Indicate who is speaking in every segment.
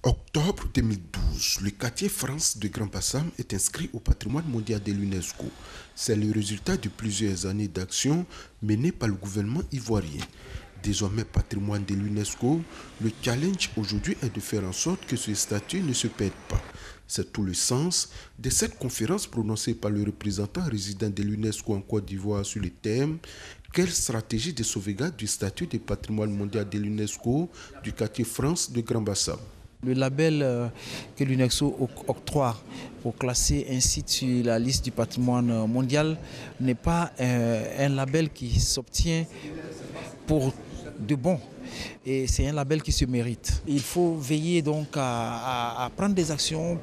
Speaker 1: Octobre 2012, le quartier France de Grand Bassam est inscrit au patrimoine mondial de l'UNESCO. C'est le résultat de plusieurs années d'action menées par le gouvernement ivoirien. Désormais patrimoine de l'UNESCO, le challenge aujourd'hui est de faire en sorte que ce statut ne se perde pas. C'est tout le sens de cette conférence prononcée par le représentant résident de l'UNESCO en Côte d'Ivoire sur le thème « Quelle stratégie de sauvegarde du statut de patrimoine mondial de l'UNESCO du quartier France de Grand Bassam ?»
Speaker 2: Le label que l'UNESCO octroie pour classer un site sur la liste du patrimoine mondial n'est pas un label qui s'obtient pour de bon. Et c'est un label qui se mérite. Il faut veiller donc à prendre des actions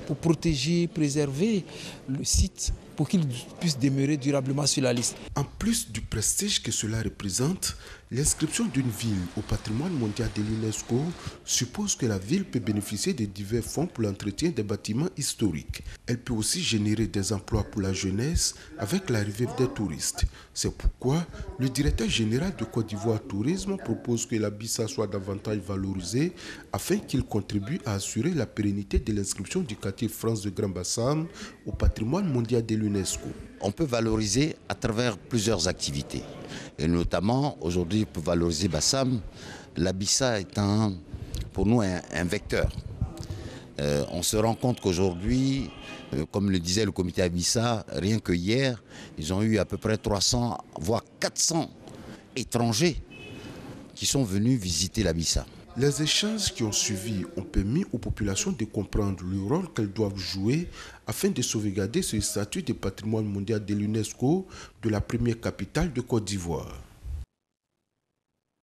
Speaker 2: pour protéger, préserver le site pour qu'il puisse demeurer durablement sur la liste.
Speaker 1: En plus du prestige que cela représente, l'inscription d'une ville au patrimoine mondial de l'UNESCO suppose que la ville peut bénéficier de divers fonds pour l'entretien des bâtiments historiques. Elle peut aussi générer des emplois pour la jeunesse avec l'arrivée des touristes. C'est pourquoi le directeur général de Côte d'Ivoire Tourisme propose que la BISA soit davantage valorisée afin qu'il contribue à assurer la pérennité de l'inscription du quartier France de Grand Bassam au patrimoine mondial de l'UNESCO.
Speaker 3: On peut valoriser à travers plusieurs activités. Et notamment, aujourd'hui, pour valoriser Bassam, la BISA est pour nous un vecteur. On se rend compte qu'aujourd'hui, comme le disait le comité Abissa, rien que hier, ils ont eu à peu près 300, voire 400 étrangers qui sont venus visiter la BISA.
Speaker 1: Les échanges qui ont suivi ont permis aux populations de comprendre le rôle qu'elles doivent jouer afin de sauvegarder ce statut de patrimoine mondial de l'UNESCO de la première capitale de Côte d'Ivoire.